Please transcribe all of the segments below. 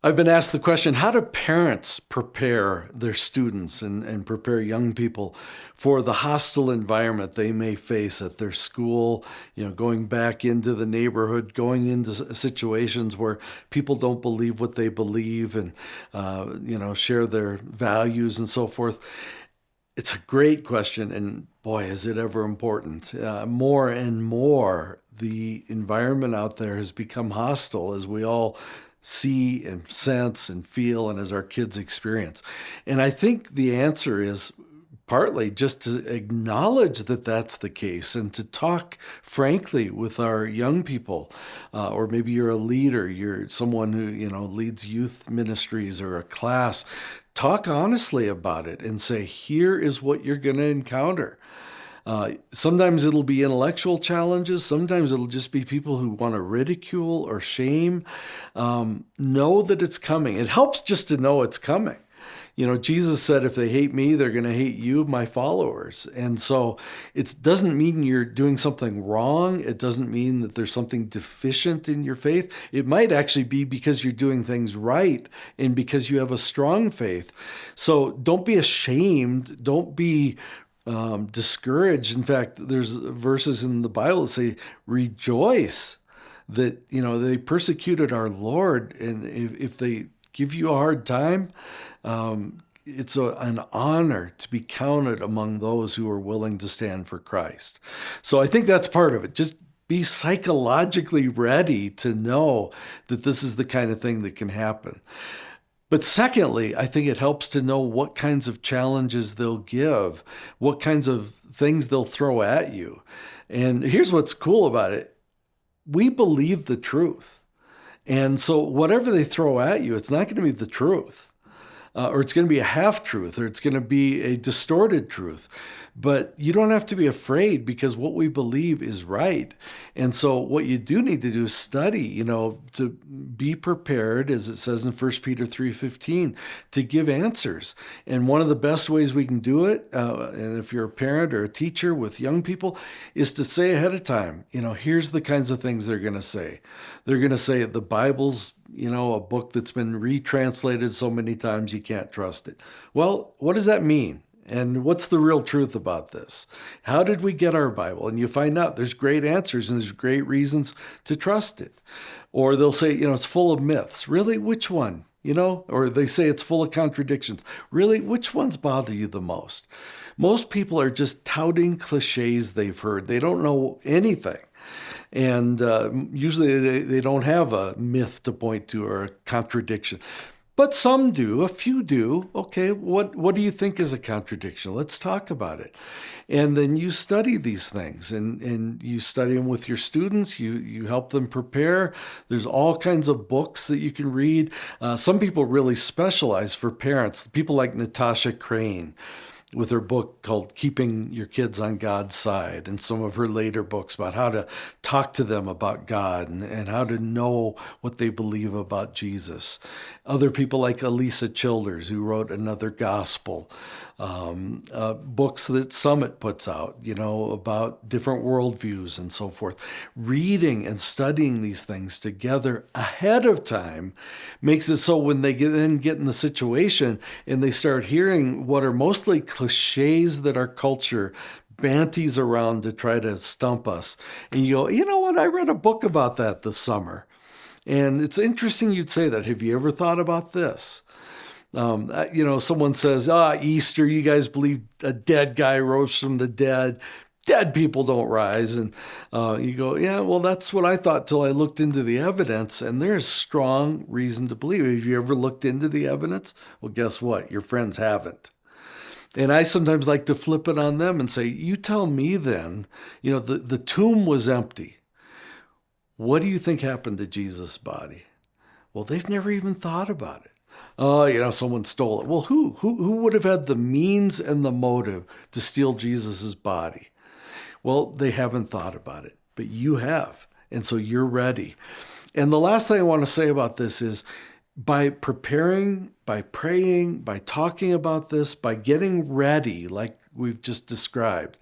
I've been asked the question, how do parents prepare their students and prepare young people for the hostile environment they may face at their school, going back into the neighborhood, going into situations where people don't believe what they believe and, share their values and so forth. It's a great question, and boy, is it ever important. More and more, the environment out there has become hostile as we all see and sense and feel, and as our kids experience. And I think the answer is partly just to acknowledge that that's the case and to talk frankly with our young people. Or maybe you're a leader, you're someone who, leads youth ministries or a class. Talk honestly about it and say, here is what you're going to encounter. Sometimes it'll be intellectual challenges. Sometimes it'll just be people who want to ridicule or shame. Know that it's coming. It helps just to know it's coming. Jesus said, if they hate me, they're going to hate you, my followers. And so it doesn't mean you're doing something wrong. It doesn't mean that there's something deficient in your faith. It might actually be because you're doing things right and because you have a strong faith. So don't be ashamed. Don't be discouraged. In fact, there's verses in the Bible that say, rejoice that, they persecuted our Lord. And if they give you a hard time, it's an honor to be counted among those who are willing to stand for Christ. So I think that's part of it. Just be psychologically ready to know that this is the kind of thing that can happen. But secondly, I think it helps to know what kinds of challenges they'll give, what kinds of things they'll throw at you. And here's what's cool about it. We believe the truth. And so whatever they throw at you, it's not going to be the truth. Or it's going to be a half-truth, or it's going to be a distorted truth. But you don't have to be afraid because what we believe is right. And so what you do need to do is study, to be prepared, as it says in 1 Peter 3:15, to give answers. And one of the best ways we can do it, and if you're a parent or a teacher with young people, is to say ahead of time, here's the kinds of things they're going to say. They're going to say the Bible's a book that's been retranslated so many times you can't trust it. Well, what does that mean? And what's the real truth about this? How did we get our Bible? And you find out there's great answers and there's great reasons to trust it. Or they'll say, it's full of myths. Really? Which one? Or they say it's full of contradictions. Really? Which ones bother you the most? Most people are just touting cliches they've heard. They don't know anything. And usually they don't have a myth to point to or a contradiction. But some do, a few do. Okay, what do you think is a contradiction? Let's talk about it. And then you study these things and you study them with your students. You help them prepare. There's all kinds of books that you can read. Some people really specialize for parents, people like Natasha Crane, with her book called Keeping Your Kids on God's Side, and some of her later books about how to talk to them about God and how to know what they believe about Jesus. Other people like Elisa Childers, who wrote Another Gospel, books that Summit puts out, about different worldviews and so forth. Reading and studying these things together ahead of time makes it so when they get in the situation and they start hearing what are mostly cliches that our culture banties around to try to stump us. And you go, you know what? I read a book about that this summer. And it's interesting you'd say that. Have you ever thought about this? Someone says, Easter, you guys believe a dead guy rose from the dead. Dead people don't rise. And you go, yeah, well, that's what I thought till I looked into the evidence. And there's strong reason to believe it. Have you ever looked into the evidence? Well, guess what? Your friends haven't. And I sometimes like to flip it on them and say, you tell me then, the tomb was empty. What do you think happened to Jesus' body? Well, they've never even thought about it. Oh, someone stole it. Well, who would have had the means and the motive to steal Jesus's body? Well, they haven't thought about it, but you have. And so you're ready. And the last thing I want to say about this is by preparing, by praying, by talking about this, by getting ready, like we've just described,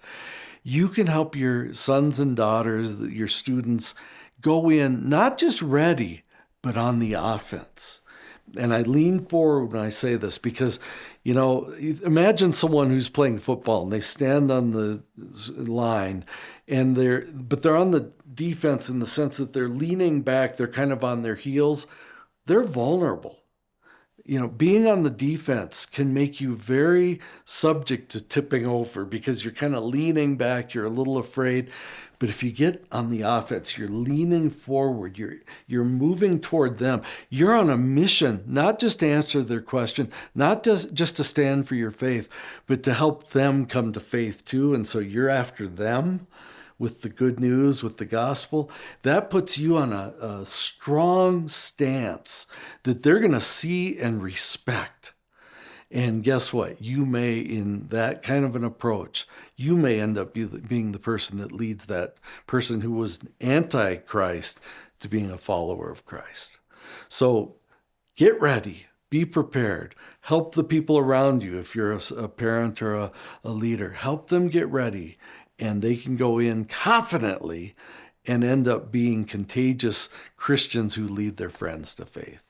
you can help your sons and daughters, your students, go in not just ready, but on the offense. And I lean forward when I say this because, imagine someone who's playing football and they stand on the line and they're on the defense in the sense that they're leaning back, they're kind of on their heels. They're vulnerable. Being on the defense can make you very subject to tipping over because you're kind of leaning back, you're a little afraid. But if you get on the offense, you're leaning forward, you're moving toward them. You're on a mission, not just to answer their question, not just to stand for your faith, but to help them come to faith too. And so you're after them with the good news, with the gospel. That puts you on a strong stance that they're going to see and respect. And guess what? You may, in that kind of an approach, you may end up being the person that leads that person who was anti-Christ to being a follower of Christ. So get ready, be prepared, help the people around you. If you're a parent or a leader, help them get ready, and they can go in confidently and end up being contagious Christians who lead their friends to faith.